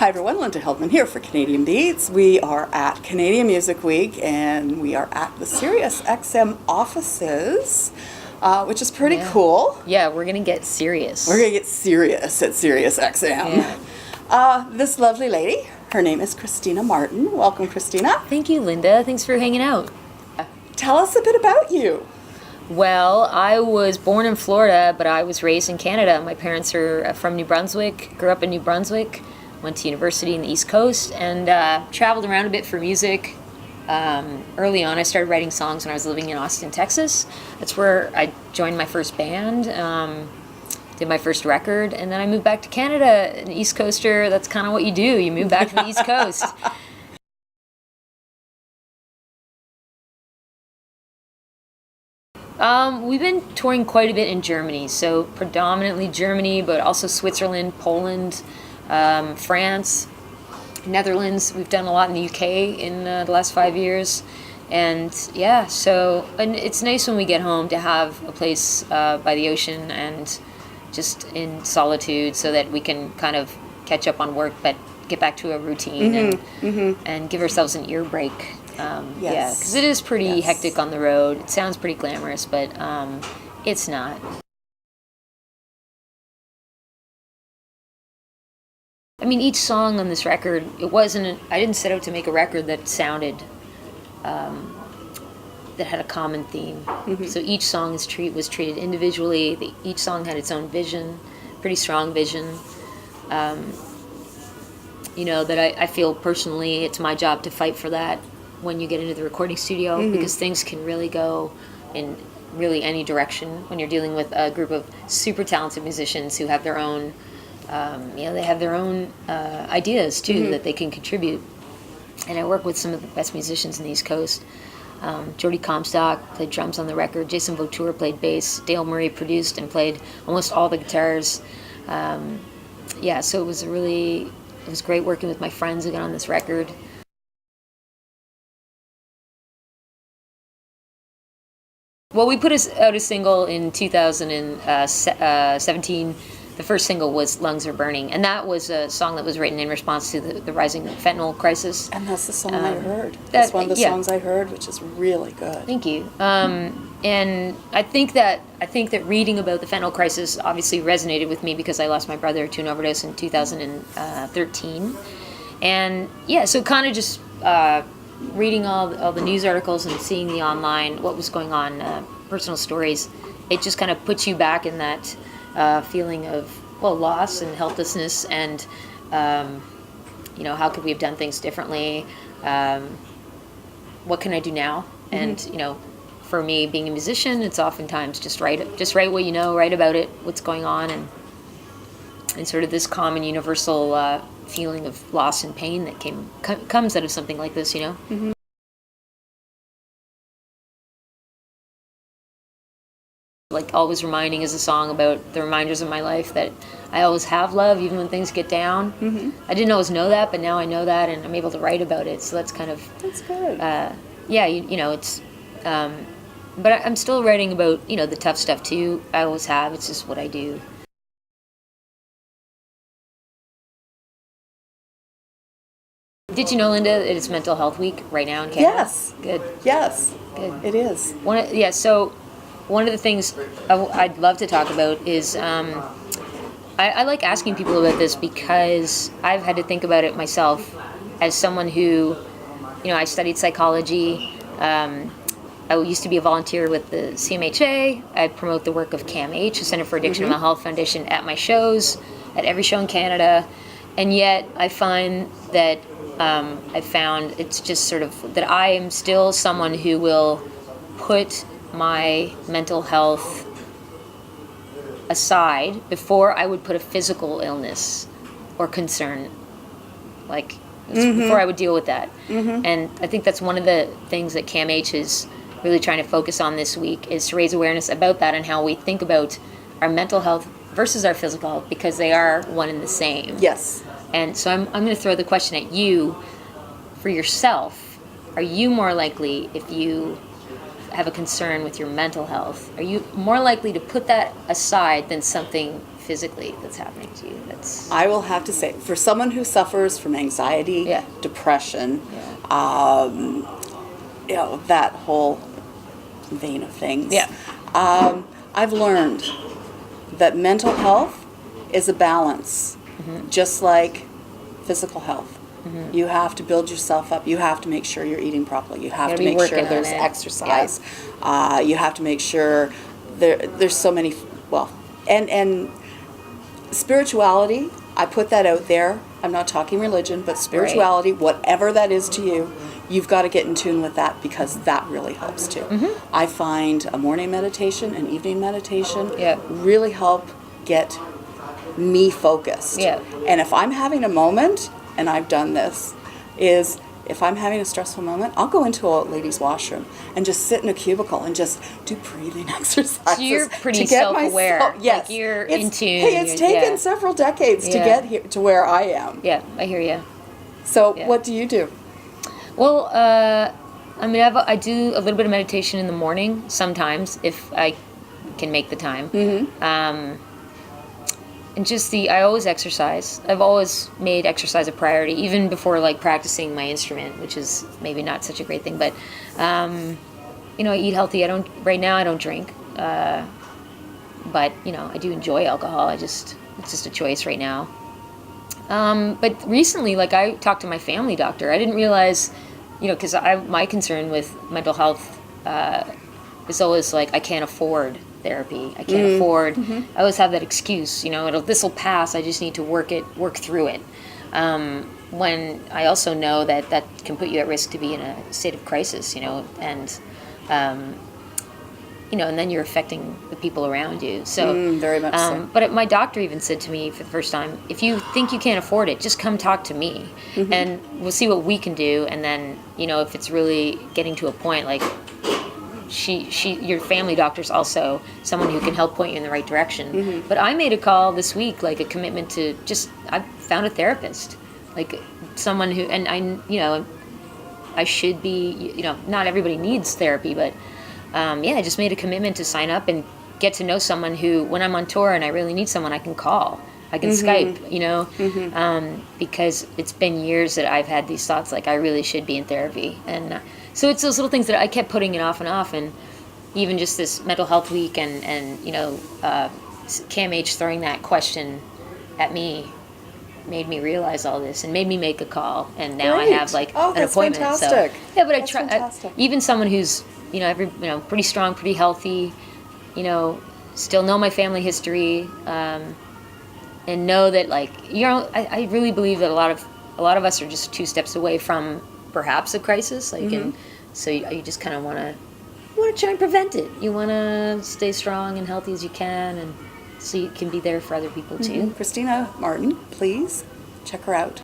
Hi everyone, Linda Heldman here for Canadian Beats. We are at Canadian Music Week and we are at the Sirius XM offices, which is pretty cool. Yeah, we're going to get serious. We're going to get serious at Sirius XM. This lovely lady, her name is Christina Martin. Welcome, Christina. Thank you, Linda. Thanks for hanging out. Tell us a bit about you. Well, I was born in Florida, but I was raised in Canada. My parents are from New Brunswick, grew up in New Brunswick, went to university in the East Coast, and traveled around a bit for music. Early on, I started writing songs when I was living in Austin, Texas. That's where I joined my first band, did my first record, and then I moved back to Canada. An East Coaster, that's kind of what you do. You move back to the East Coast. We've been touring quite a bit in Germany, so predominantly Germany, but also Switzerland, Poland, France, Netherlands. We've done a lot in the UK in the last 5 years. And yeah, and it's nice when we get home to have a place by the ocean and just in solitude so that we can kind of catch up on work, but get back to a routine and give ourselves an ear break. Yeah, because it is pretty hectic on the road. It sounds pretty glamorous, but it's not. I mean, each song on this record, I didn't set out to make a record that sounded, that had a common theme. So each song was treated individually. Each song had its own vision, pretty strong vision. That I feel personally it's my job to fight for that when you get into the recording studio, because things can really go in really any direction when you're dealing with a group of super talented musicians who have their own, they have their own ideas too that they can contribute. And I work with some of the best musicians in the East Coast. Jordy Comstock played drums on the record. Jason Vautour played bass. Dale Murray produced and played almost all the guitars. So it was great working with my friends who got on this record. Well, we put out a single in 2017. The first single was Lungs Are Burning, and that was a song that was written in response to the rising fentanyl crisis. And that's the song I heard. That's one of the songs I heard, which is really good. Thank you. And I think that reading about the fentanyl crisis obviously resonated with me because I lost my brother to an overdose in 2013. And so kind of just reading all the news articles and seeing the online, what was going on, personal stories, it just kind of puts you back in that feeling of loss and helplessness, and how could we have done things differently? What can I do now? And for me, being a musician, it's oftentimes just write what you know, write about it, what's going on, and sort of this common universal feeling of loss and pain that comes out of something like this, Like Always Reminding is a song about the reminders of my life that I always have love, even when things get down. I didn't always know that, but now I know that, and I'm able to write about it. So that's kind of... That's good. It's... but I'm still writing about, the tough stuff too. I always have. It's just what I do. Did you know, Linda, it's Mental Health Week right now in Canada? Yes. Good. Yes. Good. It is. So one of the things I'd love to talk about is I like asking people about this because I've had to think about it myself as someone who, I studied psychology. I used to be a volunteer with the CMHA. I promote the work of CAMH, the Center for Addiction and Mental Health Foundation, at my shows, at every show in Canada. And yet I find that it's just sort of that I am still someone who will put my mental health aside before I would put a physical illness or concern, before I would deal with that. And I think that's one of the things that CAMH is really trying to focus on this week, is to raise awareness about that and how we think about our mental health versus our physical health, because they are one and the same. Yes. And so I'm going to throw the question at you. For yourself, are you more likely, if you have a concern with your mental health, are you more likely to put that aside than something physically that's happening to you. That's I will have to say, for someone who suffers from anxiety, Yeah. depression, Yeah. That whole vein of things, Yeah. I've learned that mental health is a balance, just like physical health. You have to build yourself up. You have to make sure you're eating properly. You have Gotta to be make sure working on there's it. exercise. You have to make sure there's so many, and spirituality, I put that out there. I'm not talking religion, but spirituality, whatever that is to you, you've got to get in tune with that, because that really helps too. I find a morning meditation and evening meditation really help get me focused. Yeah. And if I'm having a moment, and I've done this, is if I'm having a stressful moment, I'll go into a ladies' washroom and just sit in a cubicle and just do breathing exercises. So you're pretty to get self-aware. myself, yes. Like you're in tune. Hey, it's taken several decades to get here to where I am. Yeah, I hear you. So what do you do? Well, I mean, I do a little bit of meditation in the morning sometimes if I can make the time. And just I always exercise. I've always made exercise a priority, even before like practicing my instrument, which is maybe not such a great thing. But I eat healthy. Right now I don't drink, but I do enjoy alcohol. It's just a choice right now. But recently, like I talked to my family doctor. I didn't realize, because my concern with mental health is always like I can't afford therapy. I can't afford. I always have that excuse. This will pass. I just need to work through it. When I also know that can put you at risk to be in a state of crisis. And and then you're affecting the people around you. So very much so. But my doctor even said to me for the first time, if you think you can't afford it, just come talk to me, and we'll see what we can do. And then if it's really getting to a point, like your family doctor's also someone who can help point you in the right direction. But I made a call this week, like a commitment to I found a therapist, like someone who, and I should be, not everybody needs therapy, but I just made a commitment to sign up and get to know someone who, when I'm on tour and I really need someone, I can call. I can Skype, because it's been years that I've had these thoughts like I really should be in therapy. And so it's those little things that I kept putting it off. And even just this mental health week and CAMH throwing that question at me made me realize all this and made me make a call. And now I have like an appointment. Fantastic. So, yeah, but that's fantastic. Even someone who's pretty strong, pretty healthy, still know my family history, and know that I really believe that a lot of us are just 2 steps away from perhaps a crisis, and so you just kind of want to try and prevent it. You want to stay strong and healthy as you can, and so you can be there for other people too. Christina Martin, please check her out.